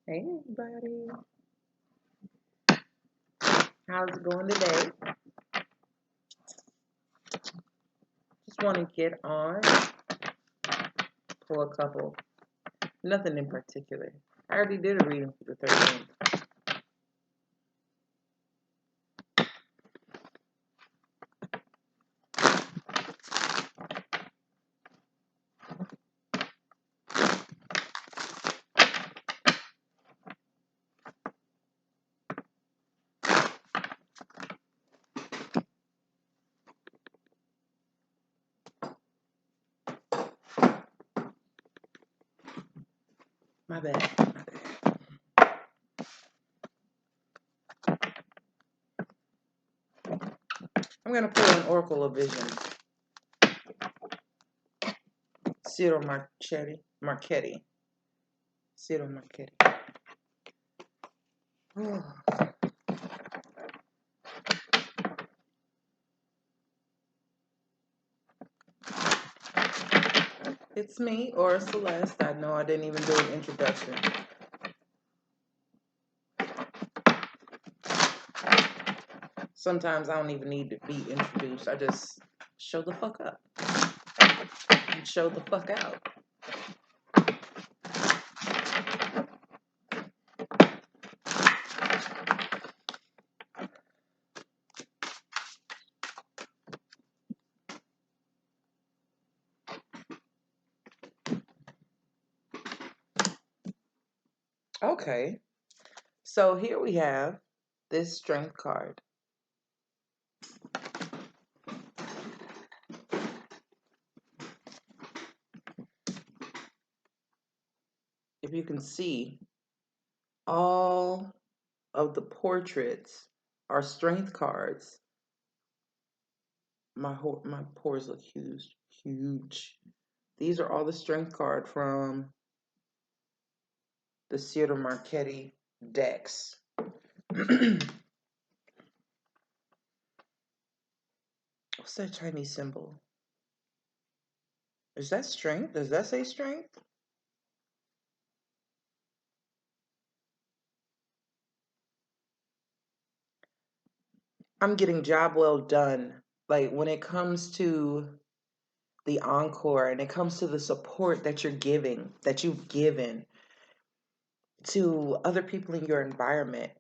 Hey everybody, how's it going today? Just want to get on, pull a couple, nothing in particular. I already did a reading for the 13th. My bad. I'm going to pull an Oracle of Vision. Ciro Marchetti. Ciro Marchetti. It's me, Aura Celeste. I know I didn't even do an introduction. Sometimes I don't even need to be introduced. I just show the fuck up. And show the fuck out. Okay, so here we have this strength card. If you can see, all of the portraits are strength cards. My pores look huge, huge. These are all the strength card from the Ciro Marchetti decks. What's that Chinese symbol? Is that strength? Does that say strength? I'm getting job well done. Like when it comes to the encore and it comes to the support that you're giving, that you've given to other people in your environment,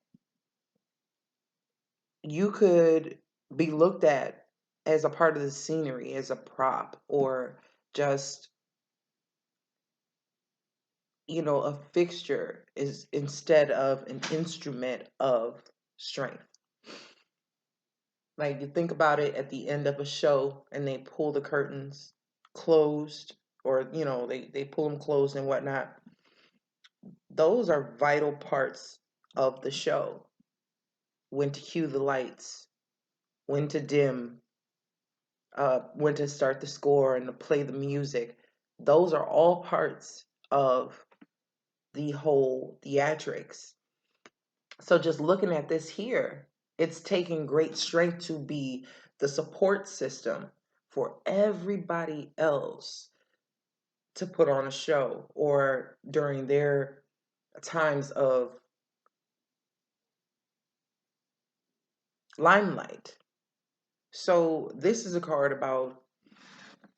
you could be looked at as a part of the scenery, as a prop, or just, a fixture is instead of an instrument of strength. Like you think about it at the end of a show and they pull the curtains closed, or they pull them closed and whatnot. Those are vital parts of the show. When to cue the lights, when to dim, when to start the score and to play the music. Those are all parts of the whole theatrics. So just looking at this here, it's taking great strength to be the support system for everybody else to put on a show or during their times of limelight. So this is a card about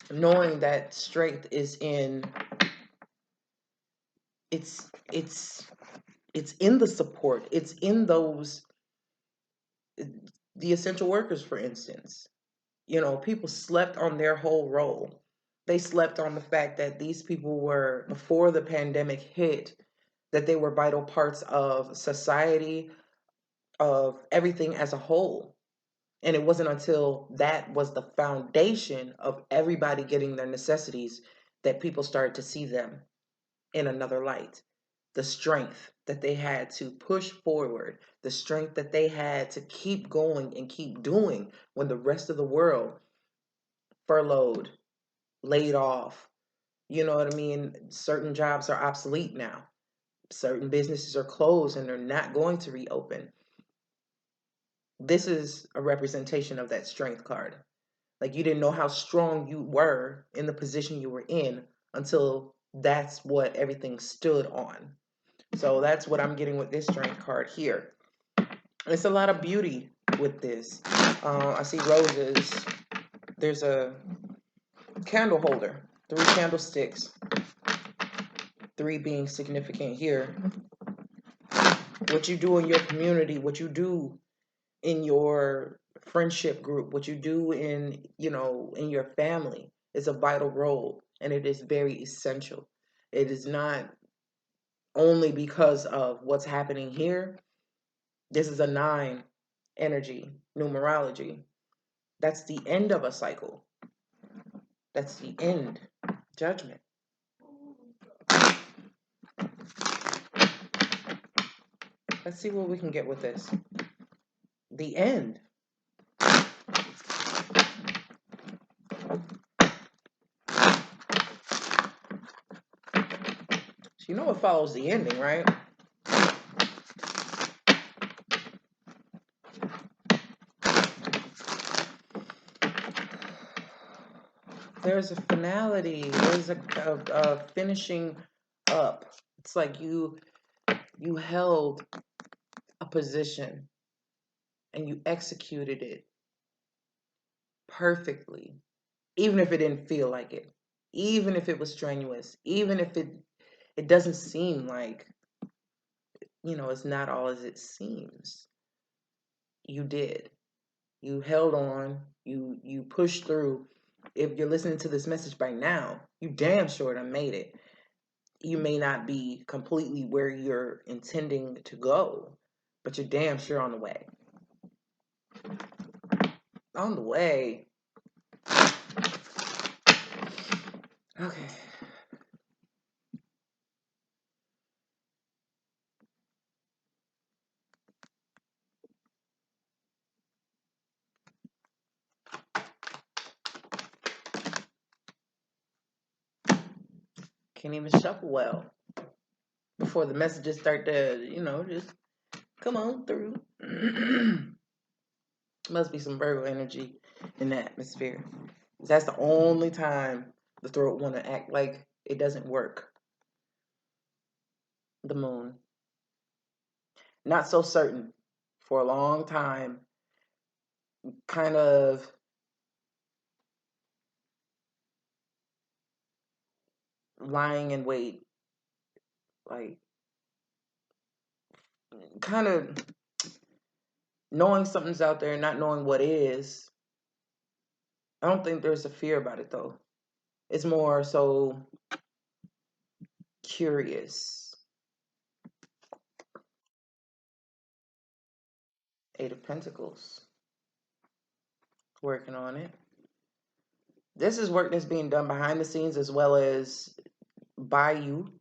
knowing that strength is in it's in the support. It's in those, the essential workers, for instance. People slept on their whole role. They slept on the fact that these people were, before the pandemic hit, that they were vital parts of society, of everything as a whole. And it wasn't until that was the foundation of everybody getting their necessities that people started to see them in another light. The strength that they had to push forward, the strength that they had to keep going and keep doing when the rest of the world furloughed, laid off. You know what I mean? Certain jobs are obsolete now. Certain businesses are closed and they're not going to reopen. This is a representation of that strength card. Like you didn't know how strong you were in the position you were in until that's what everything stood on. So that's what I'm getting with this strength card here. It's a lot of beauty with this. I see roses. There's a candle holder, 3 candlesticks, 3 being significant here. What you do in your community, what you do in your friendship group, what you do in, in your family is a vital role, and it is very essential. It is not only because of what's happening here. This is a 9 energy, numerology. That's the end of a cycle. That's the end. Judgment. Let's see what we can get with this. The end. So you know what follows the ending, right? There's a finality. There's a finishing up. It's like you held a position and you executed it perfectly, even if it didn't feel like it, even if it was strenuous, even if it doesn't seem like, it's not all as it seems. You did. You held on. You pushed through. If you're listening to this message by now, you damn sure done made it. You may not be completely where you're intending to go, but you're damn sure on the way. On the way. Okay. Can't even shuffle well before the messages start to, just come on through. Must be some Virgo energy in the atmosphere. That's the only time the throat want to act like it doesn't work. The moon. Not so certain for a long time. Kind of lying in wait. Like, kind of knowing something's out there and not knowing what is. I don't think there's a fear about it, though. It's more so curious. 8 of Pentacles. Working on it. This is work that's being done behind the scenes as well as by you.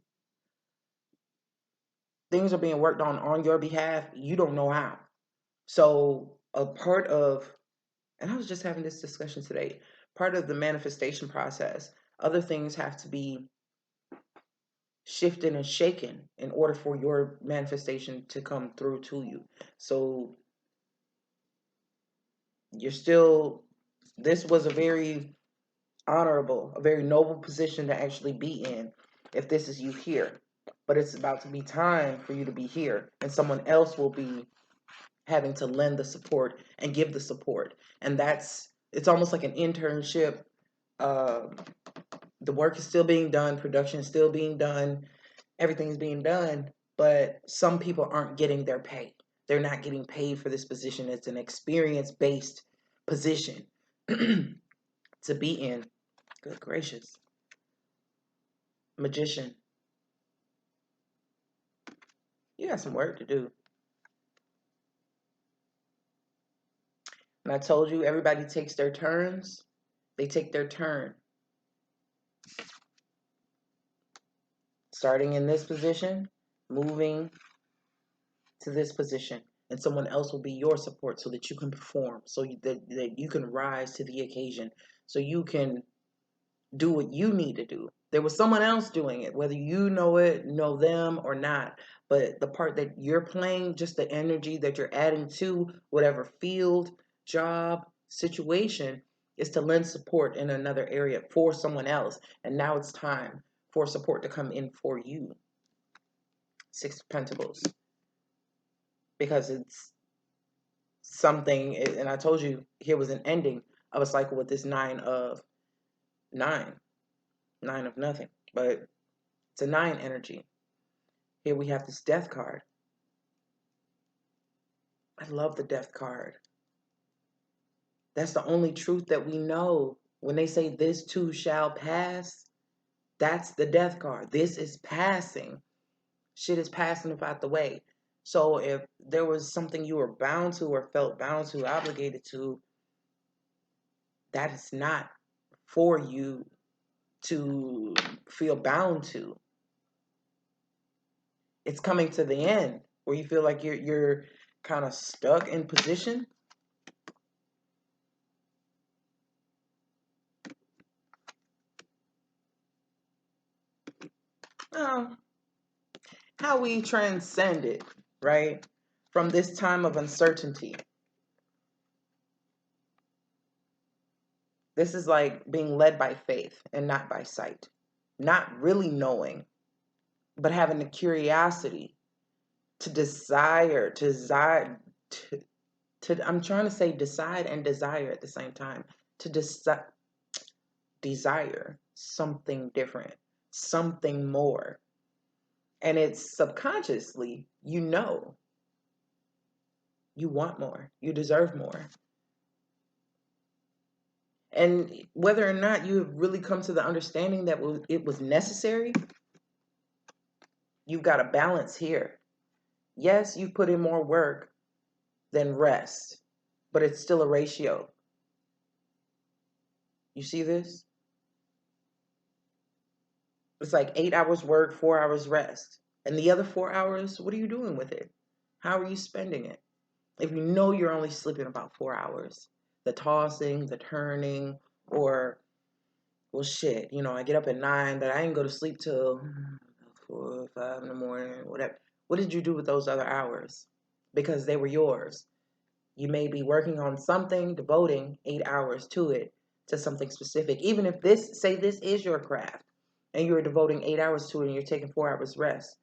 Things are being worked on your behalf. You don't know how. So a part of, and I was just having this discussion today, part of the manifestation process, other things have to be shifted and shaken in order for your manifestation to come through to you. So you're still, this was a very honorable, a very noble position to actually be in if this is you here. But it's about to be time for you to be here, and someone else will be having to lend the support and give the support. And it's almost like an internship. The work is still being done, production is still being done, everything's being done, but some people aren't getting their pay. They're not getting paid for this position. It's an experience-based position to be in. Good gracious. Magician. You got some work to do. And I told you, everybody takes their turns. They take their turn. Starting in this position, moving to this position. And someone else will be your support so that you can perform, so that you can rise to the occasion, so you can do what you need to do. There was someone else doing it, whether you know it, know them or not. But the part that you're playing, just the energy that you're adding to whatever field, job, situation, is to lend support in another area for someone else. And now it's time for support to come in for you. Six of Pentacles. Because it's something, and I told you here was an ending of a cycle with this nine of nothing, but it's a 9 energy. Here we have this Death card. I love the Death card. That's the only truth that we know. When they say this too shall pass, that's the Death card. This is passing. Shit is passing about the way. So if there was something you were bound to or felt bound to, obligated to, that is not for you to feel bound to. It's coming to the end where you feel like you're kind of stuck in position. Oh, how we transcend it, right? From this time of uncertainty. This is like being led by faith and not by sight. Not really knowing, but having the curiosity to desire, I'm trying to say decide and desire at the same time. To desire something different, something more. And it's subconsciously, you know, you want more, you deserve more. And whether or not you have really come to the understanding that it was necessary, you've got a balance here. Yes, you put in more work than rest, but it's still a ratio. You see this? It's like 8 hours work, 4 hours rest. And the other 4 hours, what are you doing with it? How are you spending it? If you know you're only sleeping about 4 hours, the tossing, the turning, or, well, shit, I get up at 9, but I didn't go to sleep till 4 or 5 in the morning, whatever. What did you do with those other hours? Because they were yours. You may be working on something, devoting 8 hours to it, to something specific. Even if this is your craft, and you're devoting 8 hours to it and you're taking 4 hours rest,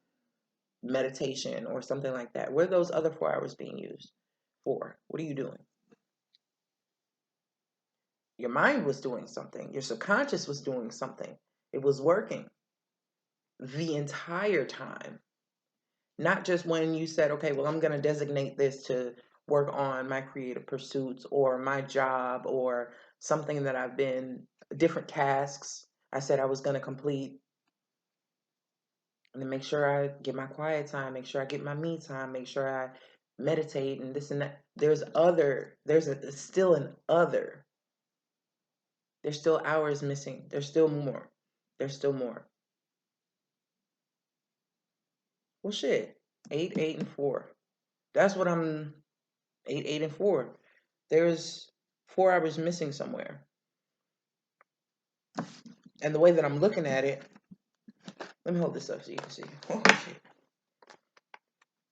meditation or something like that. Where are those other 4 hours being used for? What are you doing? Your mind was doing something. Your subconscious was doing something. It was working the entire time. Not just when you said, okay, well, I'm going to designate this to work on my creative pursuits or my job or something that I've been, different tasks I said I was going to complete. And then make sure I get my quiet time, make sure I get my me time, make sure I meditate and this and that. There's still an other. There's still hours missing. There's still more. There's still more. Well, shit. 8, 8, and 4. That's what I'm. 8, 8, and 4. There's 4 hours missing somewhere. And the way that I'm looking at it, let me hold this up so you can see. Oh, shit.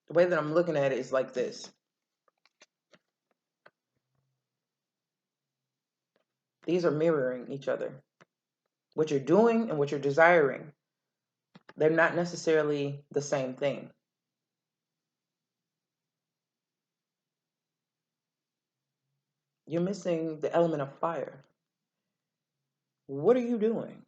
The way that I'm looking at it is like this. These are mirroring each other. What you're doing and what you're desiring, they're not necessarily the same thing. You're missing the element of fire. What are you doing?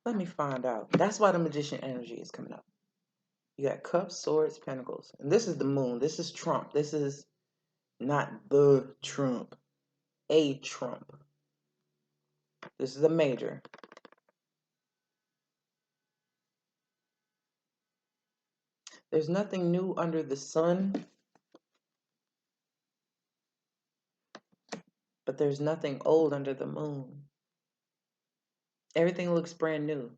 Let me find out. That's why the magician energy is coming up. You got cups, swords, pentacles. And this is the moon. This is Trump. This is not the Trump. A Trump. This is a major. There's nothing new under the sun, but there's nothing old under the moon. Everything looks brand new.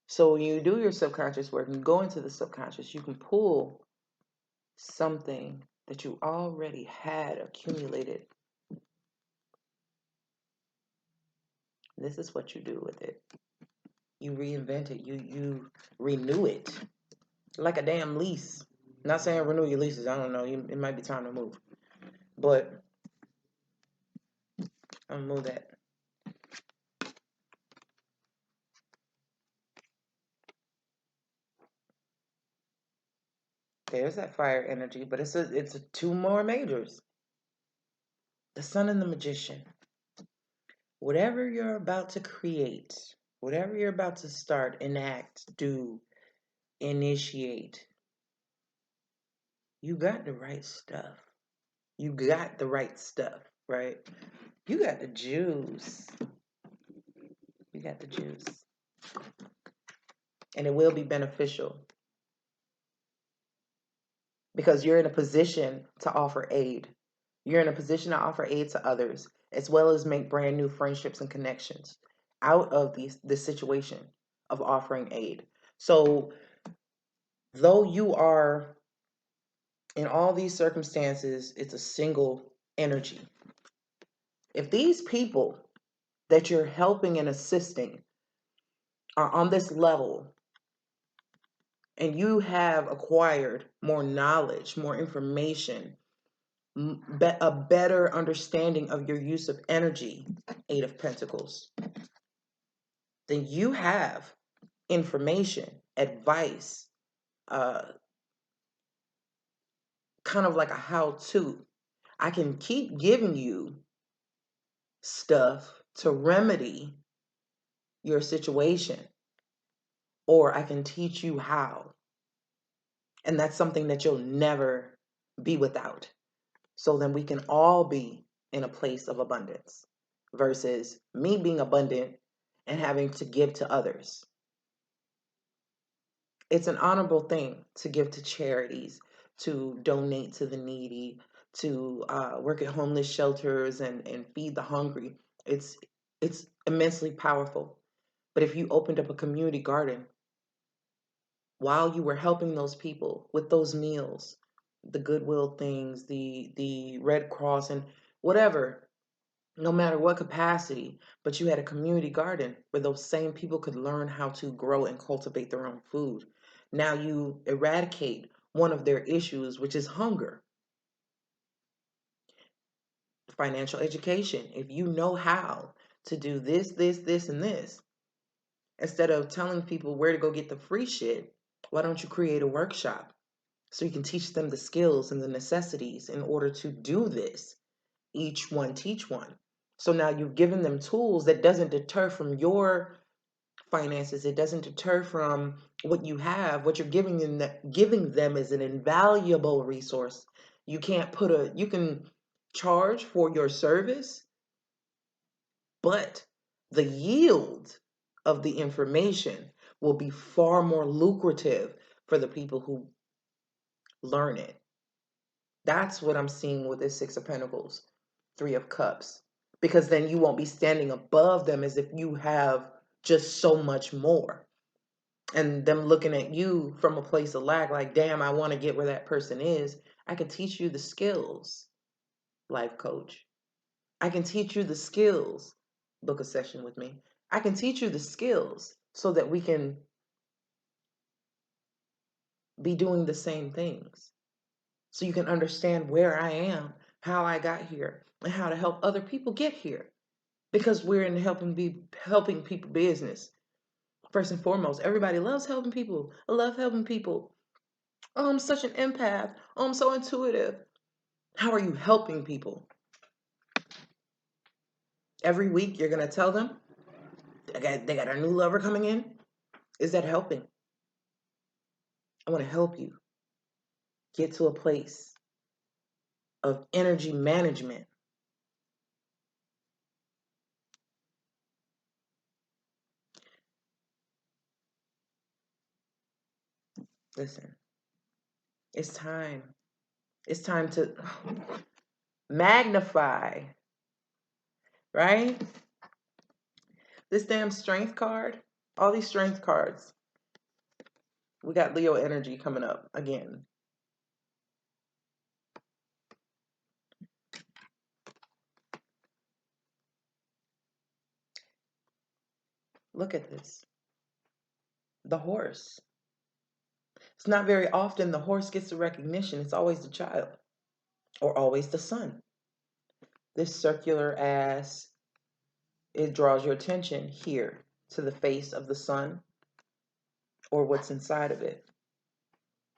So when you do your subconscious work and go into the subconscious, you can pull something that you already had accumulated. This is what you do with it. You reinvent it. You renew it. Like a damn lease. Not saying renew your leases. I don't know. It might be time to move. But I'll move that. There's that fire energy, but it's two more majors. The Sun and the Magician. Whatever you're about to create, whatever you're about to start, enact, do, initiate, you got the right stuff. You got the right stuff, right? You got the juice. You got the juice. And it will be beneficial because you're in a position to offer aid. You're in a position to offer aid to others, as well as make brand new friendships and connections out of the situation of offering aid. So, though you are in all these circumstances, it's a single energy. If these people that you're helping and assisting are on this level and you have acquired more knowledge, more information, a better understanding of your use of energy, Eight of Pentacles, then you have information, advice, kind of like a how-to. I can keep giving you stuff to remedy your situation, or I can teach you how. And that's something that you'll never be without. So then we can all be in a place of abundance versus me being abundant and having to give to others. It's an honorable thing to give to charities, to donate to the needy, to work at homeless shelters and feed the hungry. It's immensely powerful. But if you opened up a community garden while you were helping those people with those meals, the Goodwill things, the Red Cross and whatever, no matter what capacity, but you had a community garden where those same people could learn how to grow and cultivate their own food. Now you eradicate one of their issues, which is hunger. Financial education. If you know how to do this, and this, instead of telling people where to go get the free shit, why don't you create a workshop so you can teach them the skills and the necessities in order to do this? Each one teach one. So now you've given them tools that doesn't deter from your finances. It doesn't deter from what you have. What you're giving them is an invaluable resource. You can charge for your service, but the yield of the information will be far more lucrative for the people who learn it. That's what I'm seeing with this Six of Pentacles, Three of Cups. Because then you won't be standing above them as if you have just so much more. And them looking at you from a place of lack, like, damn, I want to get where that person is. I can teach you the skills, life coach. I can teach you the skills, book a session with me. I can teach you the skills so that we can be doing the same things. So you can understand where I am, how I got here, and how to help other people get here. Because we're in helping people business. First and foremost, everybody loves helping people. I love helping people. Oh, I'm such an empath. Oh, I'm so intuitive. How are you helping people? Every week you're gonna tell them they got a new lover coming in. Is that helping? I want to help you get to a place of energy management. Listen, it's time. It's time to magnify, right? This damn strength card, all these strength cards. We got Leo energy coming up again. Look at this. The horse. It's not very often the horse gets the recognition. It's always the child or always the son. This circular ass it draws your attention here to the face of the sun or what's inside of it,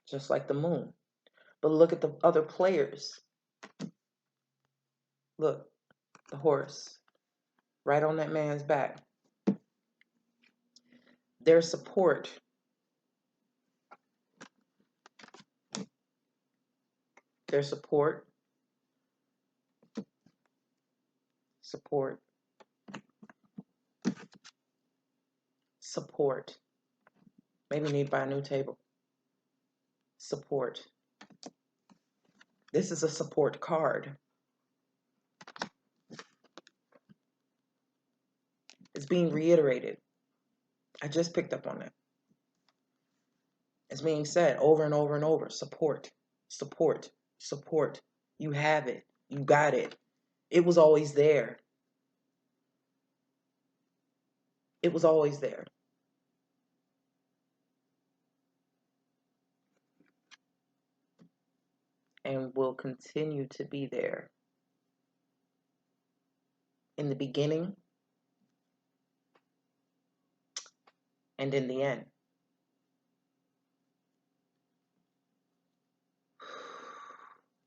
just like the moon. But look at the other players. Look, the horse, right on that man's back. Their support. Their support. Support. Support. Maybe need to buy a new table. Support. This is a support card. It's being reiterated. I just picked up on that. It's being said over and over and over. Support, support, support. You have it. You got it. It was always there. It was always there. And will continue to be there. In the beginning and in the end.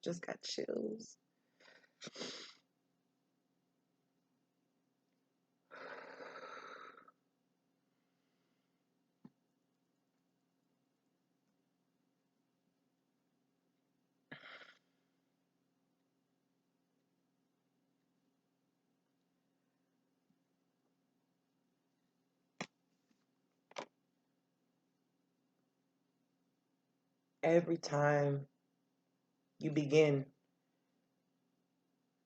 Just got chills. Every time you begin,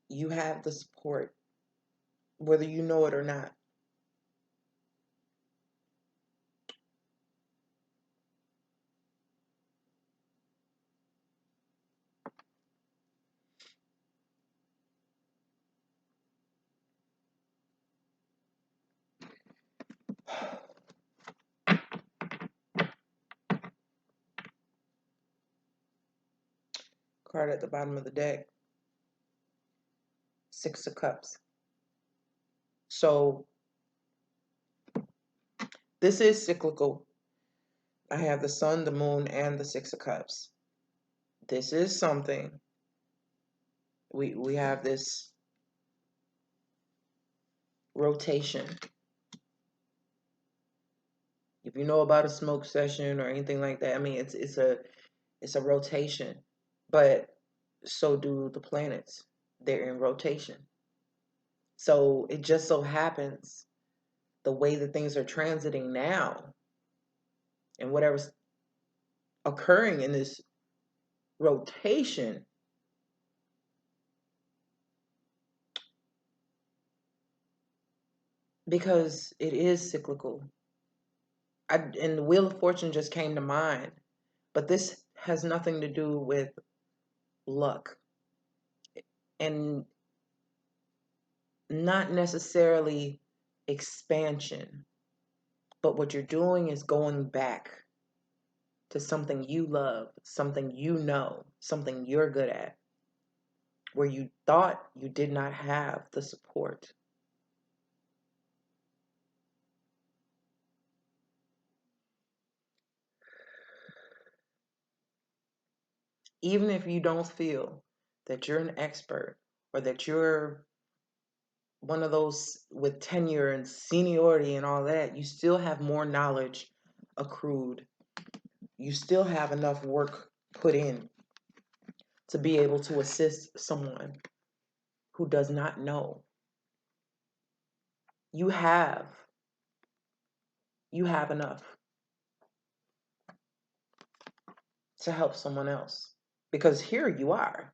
you have the support, whether you know it or not. Card at the bottom of the deck. 6 of Cups. So this is cyclical. I have the sun, the moon, and the 6 of Cups. This is something. We have this rotation. If you know about a smoke session or anything like that, I mean it's a rotation. But so do the planets. They're in rotation. So it just so happens the way that things are transiting now and whatever's occurring in this rotation because it is cyclical. And the Wheel of Fortune just came to mind, but this has nothing to do with luck and not necessarily expansion, but what you're doing is going back to something you love, something you know, something you're good at, where you thought you did not have the support. Even if you don't feel that you're an expert or that you're one of those with tenure and seniority and all that, you still have more knowledge accrued. You still have enough work put in to be able to assist someone who does not know. You have enough to help someone else because here you are.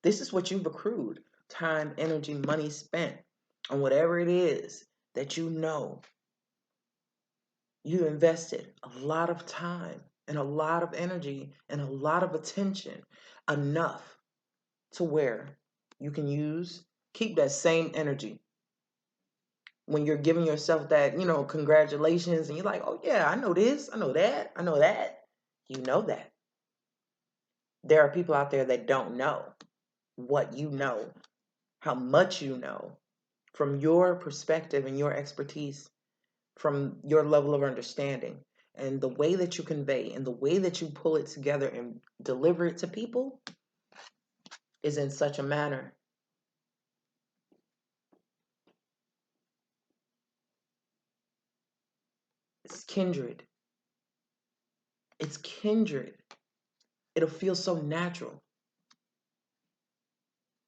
This is what you've accrued: time, energy, money spent on whatever it is that you know. You invested a lot of time and a lot of energy and a lot of attention, enough to where you can keep that same energy when you're giving yourself that, congratulations, and you're like, oh yeah, I know this, I know that, I know that. You know that. There are people out there that don't know what you know, how much you know, from your perspective and your expertise, from your level of understanding, and the way that you convey and the way that you pull it together and deliver it to people is in such a manner. It's kindred. It's kindred. It'll feel so natural.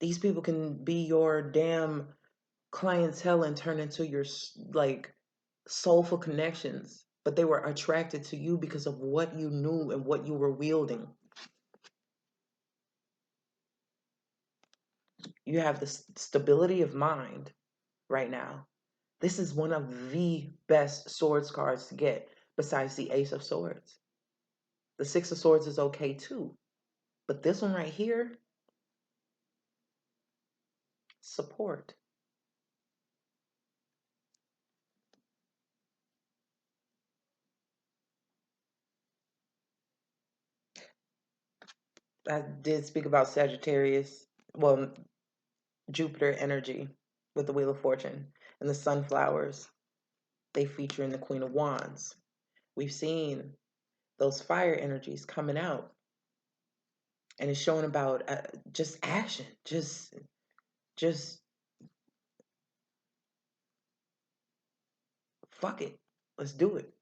These people can be your damn clientele and turn into your like soulful connections, but they were attracted to you because of what you knew and what you were wielding. You have the stability of mind right now. This is one of the best swords cards to get besides the Ace of Swords. The Six of Swords is okay too, but this one right here, support. I did speak about Sagittarius, well, Jupiter energy with the Wheel of Fortune and the sunflowers. They feature in the Queen of Wands. We've seen those fire energies coming out, and it's showing about just action, just fuck it, let's do it.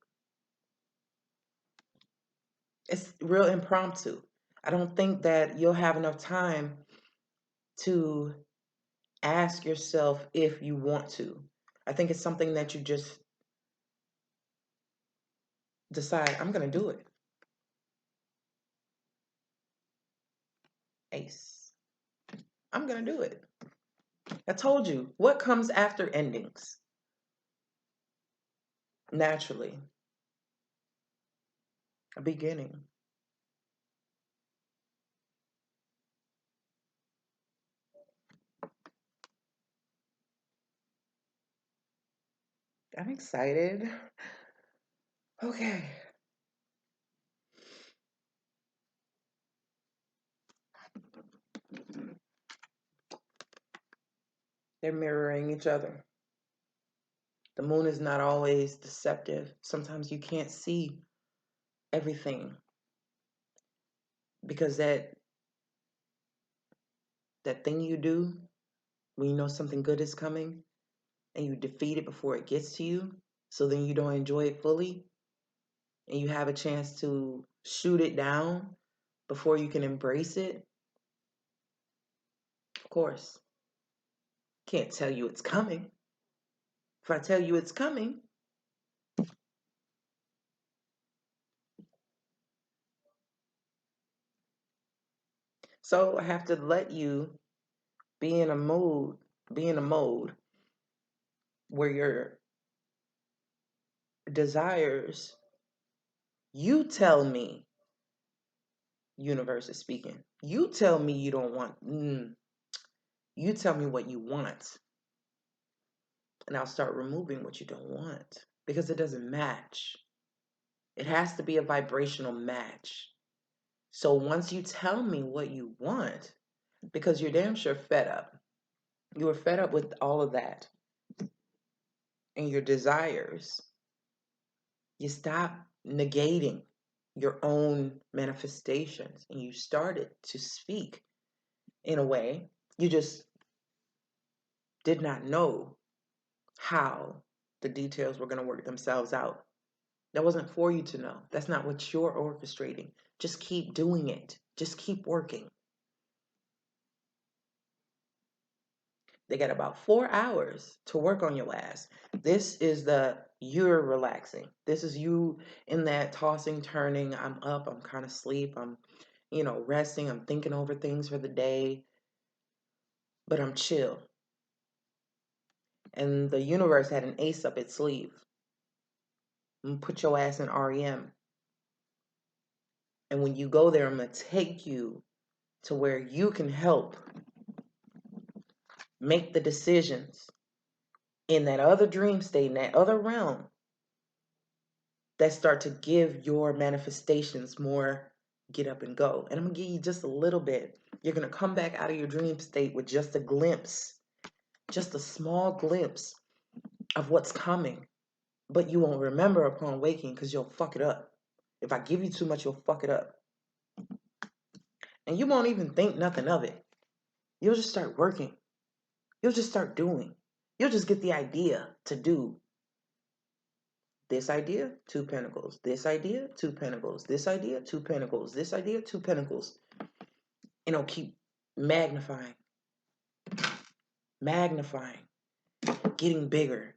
It's real impromptu. I don't think that you'll have enough time to ask yourself if you want to. I think it's something that you just decide, I'm going to do it. Ace. I'm going to do it. I told you, what comes after endings? Naturally, a beginning. I'm excited. Okay. They're mirroring each other. The moon is not always deceptive. Sometimes you can't see everything because that thing you do when you know something good is coming and you defeat it before it gets to you, so then you don't enjoy it fully and you have a chance to shoot it down before you can embrace it. Of course, can't tell you it's coming. If I tell you it's coming, so I have to let you be in a mood, be in a mode where your desires, you tell me, universe is speaking. You tell me you don't want, you tell me what you want. And I'll start removing what you don't want because it doesn't match. It has to be a vibrational match. So once you tell me what you want, because you're damn sure fed up, you were fed up with all of that and your desires, you stop negating your own manifestations and you started to speak in a way you just did not know how the details were going to work themselves out. That wasn't for you to know. That's not what you're orchestrating. Just keep doing it. Just keep working. They got about 4 hours to work on your ass. This is you're relaxing. This is you in that tossing, turning. I'm up, I'm kind of asleep, I'm, resting, I'm thinking over things for the day, but I'm chill. And the universe had an ace up its sleeve. And put your ass in REM. And when you go there, I'm going to take you to where you can help make the decisions in that other dream state, in that other realm, that start to give your manifestations more get up and go. And I'm going to give you just a little bit. You're going to come back out of your dream state with just a glimpse just a small glimpse of what's coming, but you won't remember upon waking because you'll fuck it up. If I give you too much, you'll fuck it up. And you won't even think nothing of it. You'll just start working. You'll just start doing. You'll just get the idea to do this idea, 2 pentacles. This idea, 2 pentacles. This idea, 2 pentacles. This idea, 2 pentacles. And it'll keep magnifying, magnifying, getting bigger,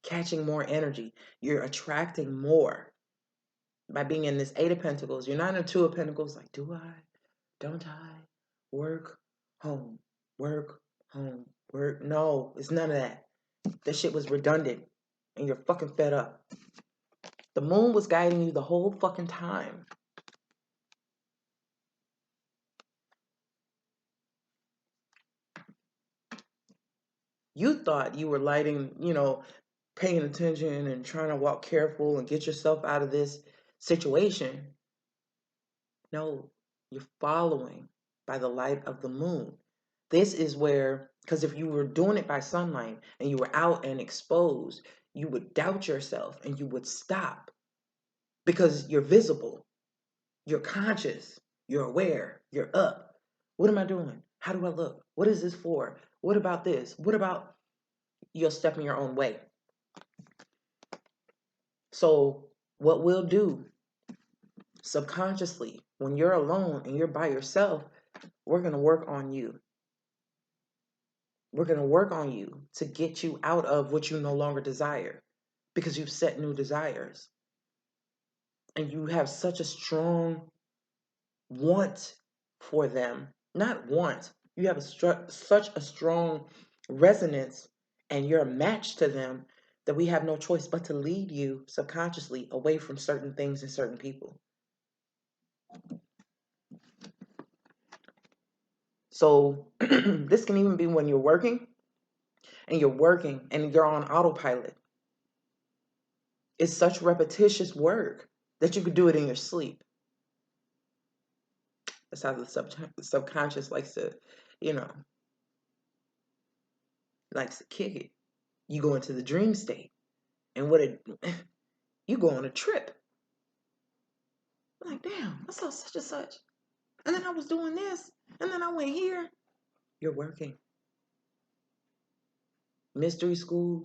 catching more energy. You're attracting more by being in this 8 of Pentacles. You're not in a 2 of Pentacles like, do I? Don't I? Work, home, work, home, work. No, it's none of that. That shit was redundant and you're fucking fed up. The moon was guiding you the whole fucking time. You thought you were lighting, paying attention and trying to walk careful and get yourself out of this situation. No, you're following by the light of the moon. This is where, because if you were doing it by sunlight and you were out and exposed, you would doubt yourself and you would stop because you're visible, you're conscious, you're aware, you're up. What am I doing? How do I look? What is this for? What about this? What about you'll step in your own way? So what we'll do subconsciously when you're alone and you're by yourself, we're going to work on you. We're going to work on you to get you out of what you no longer desire because you've set new desires. And you have such a strong want for them. Not want. You have such a strong resonance and you're a match to them that we have no choice but to lead you subconsciously away from certain things and certain people. So this can even be when you're working and you're on autopilot. It's such repetitious work that you could do it in your sleep. That's how the subconscious likes to, likes to kick it. You go into the dream state, and you go on a trip. Like, damn, I saw such and such, and then I was doing this, and then I went here. You're working. Mystery school,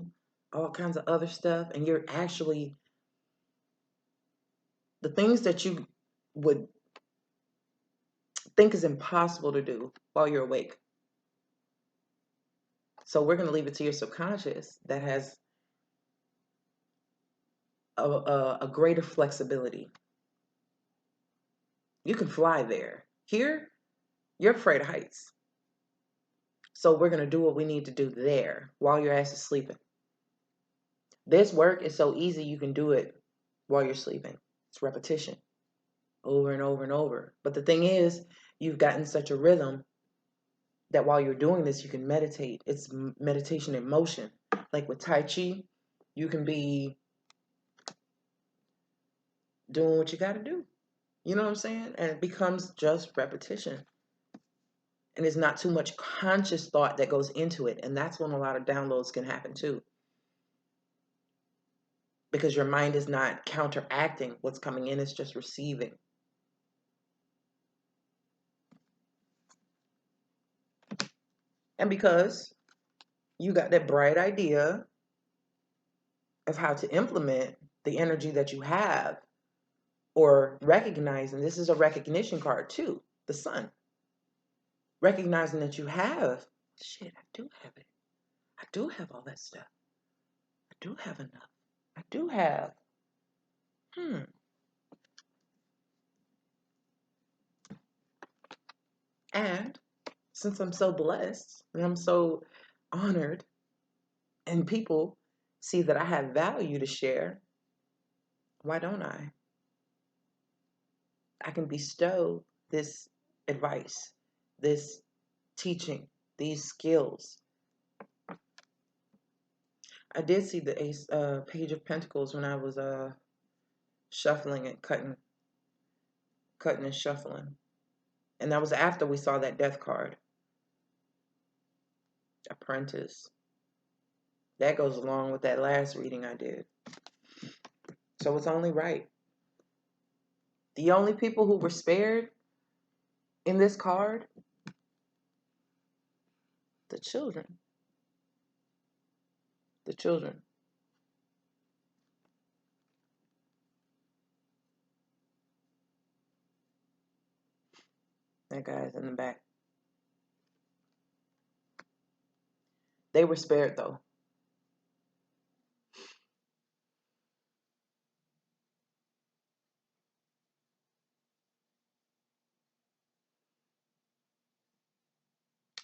all kinds of other stuff, and you're actually the things that you would think is impossible to do while you're awake. So we're going to leave it to your subconscious that has a greater flexibility. You can fly there. Here, you're afraid of heights. So we're going to do what we need to do there while your ass is sleeping. This work is so easy you can do it while you're sleeping. It's repetition over and over and over. But the thing is, you've gotten such a rhythm that while you're doing this, you can meditate. It's meditation in motion. Like with Tai Chi, you can be doing what you got to do. You know what I'm saying? And it becomes just repetition. And there's not too much conscious thought that goes into it. And that's when a lot of downloads can happen too. Because your mind is not counteracting what's coming in, it's just receiving. And because you got that bright idea of how to implement the energy that you have, or recognizing, this is a recognition card too, the sun. Recognizing that you have, shit, I do have it. I do have all that stuff. I do have enough. I do have. And since I'm so blessed and I'm so honored and people see that I have value to share, why don't I? I can bestow this advice, this teaching, these skills. I did see the Page of Pentacles when I was shuffling and cutting and shuffling. And that was after we saw that death card. Apprentice. That goes along with that last reading I did. So it's only right. The only people who were spared in this card, the children. The children. That guy's in the back. They were spared though.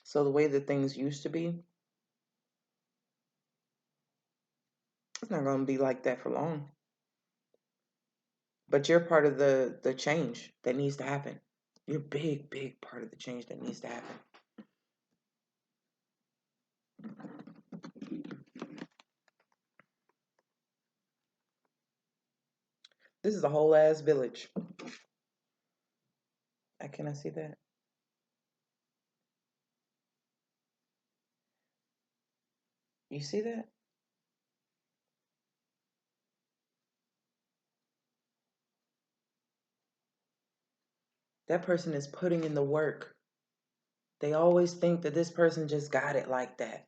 So the way that things used to be, it's not going to be like that for long. But you're part of the change that needs to happen. You're a big, big part of the change that needs to happen. This is a whole ass village. Can I see that? You see that? That person is putting in the work. They always think that this person just got it like that.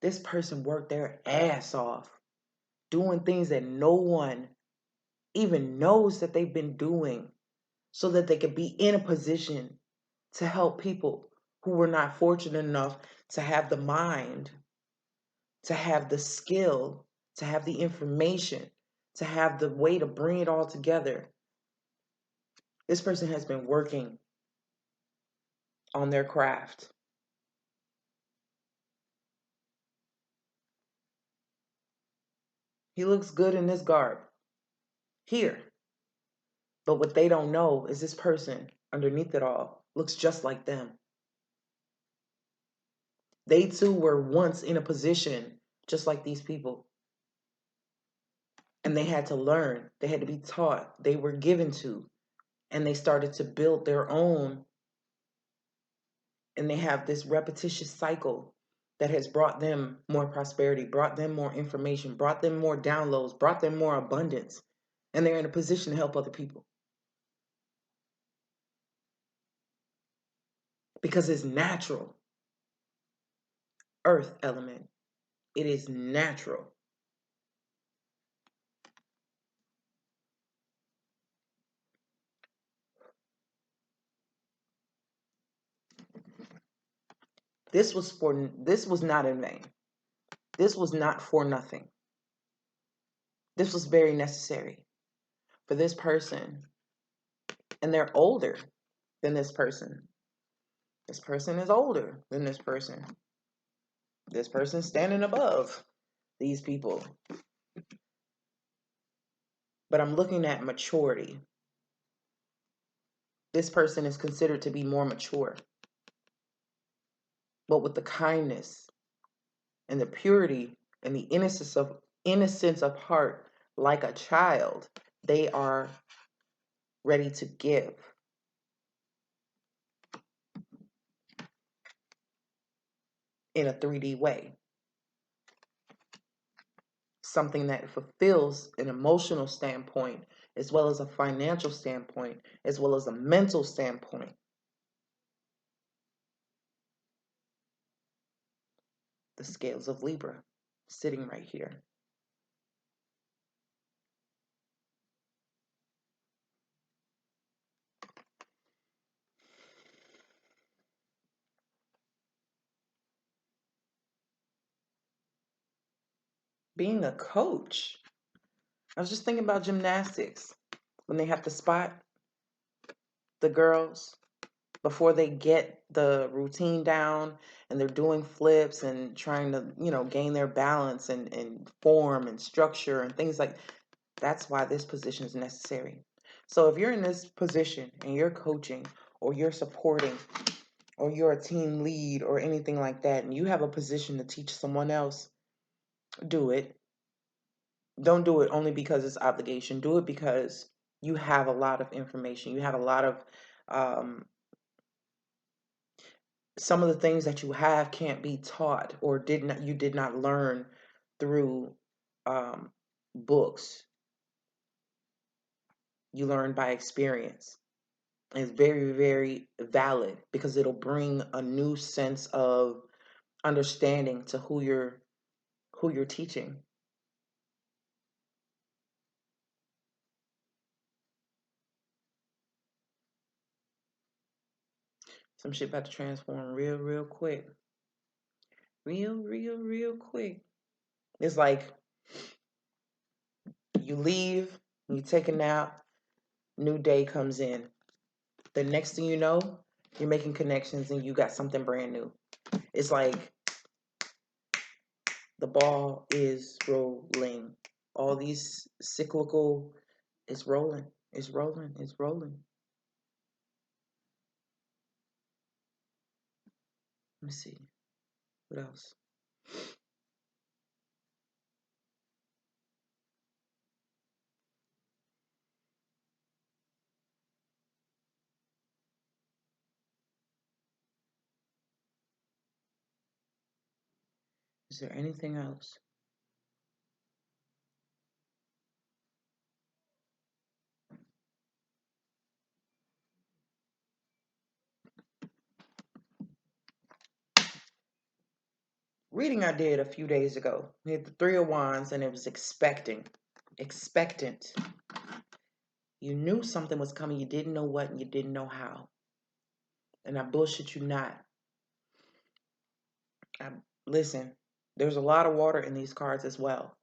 This person worked their ass off doing things that no one even knows that they've been doing so that they could be in a position to help people who were not fortunate enough to have the mind, to have the skill, to have the information, to have the way to bring it all together. This person has been working on their craft. He looks good in this garb here. But what they don't know is this person underneath it all looks just like them. They too were once in a position just like these people. And they had to learn, they had to be taught, they were given to, and they started to build their own. And they have this repetitious cycle that has brought them more prosperity, brought them more information, brought them more downloads, brought them more abundance. And they're in a position to help other people. Because it's natural. Earth element. It is natural. This was not in vain. This was not for nothing. This was very necessary for this person. And they're older than this person. This person is older than this person. This person's standing above these people. But I'm looking at maturity. This person is considered to be more mature. But with the kindness and the purity and the innocence of heart, like a child, they are ready to give. In a 3D way. Something that fulfills an emotional standpoint, as well as a financial standpoint, as well as a mental standpoint. The scales of Libra sitting right here. Being a coach, I was just thinking about gymnastics when they have to spot the girls before they get the routine down and they're doing flips and trying to, gain their balance and form and structure and things like that's why this position is necessary. So if you're in this position and you're coaching or you're supporting or you're a team lead or anything like that and you have a position to teach someone else, do it. Don't do it only because it's obligation. Do it because you have a lot of information. You have a lot of some of the things that you have can't be taught or you did not learn through books. You learn by experience. It's very, very valid because it'll bring a new sense of understanding to who you're teaching. Some shit about to transform real, real quick. Real, real, real quick. It's like you leave, you take a nap, new day comes in. The next thing you know, you're making connections and you got something brand new. It's like the ball is rolling. All these cyclical, it's rolling, it's rolling, it's rolling. Let me see. What else? Is there anything else? Reading I did a few days ago. We had the Three of Wands and it was expectant. You knew something was coming. You didn't know what and you didn't know how. And I bullshit you not. Listen, there's a lot of water in these cards as well.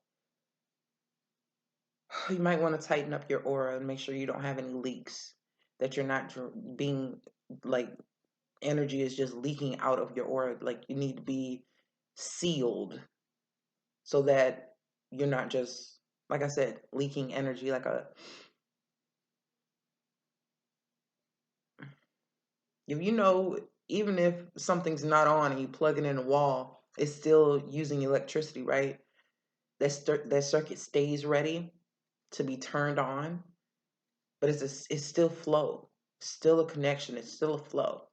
You might want to tighten up your aura and make sure you don't have any leaks. That you're not being like energy is just leaking out of your aura. Like you need to be sealed so that you're not just, like I said, leaking energy like a. If you know, even if something's not on and you plug it in a wall, it's still using electricity, right? That circuit stays ready to be turned on, but it's still flow, still a connection, it's still a flow.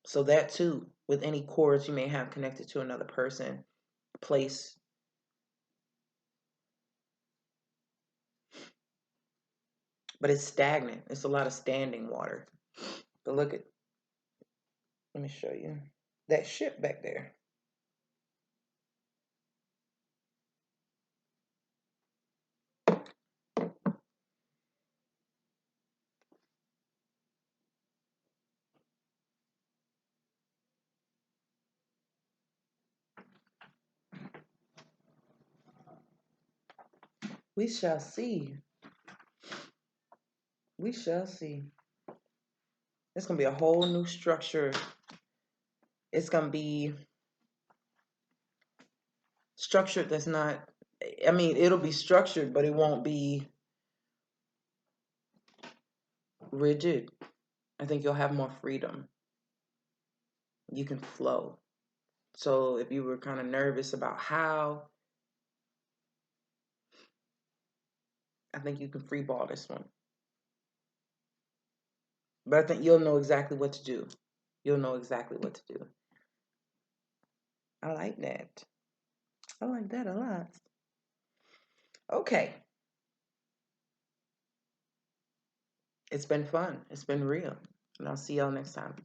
So that too, with any cords you may have connected to another person, place. But it's stagnant. It's a lot of standing water. But look at, let me show you that ship back there. We shall see. We shall see. It's gonna be a whole new structure. It's gonna be structured that's not, I mean, it'll be structured, but it won't be rigid. I think you'll have more freedom. You can flow. So if you were kind of nervous about how, I think you can free ball this one. But I think you'll know exactly what to do. You'll know exactly what to do. I like that. I like that a lot. Okay. It's been fun. It's been real. And I'll see y'all next time.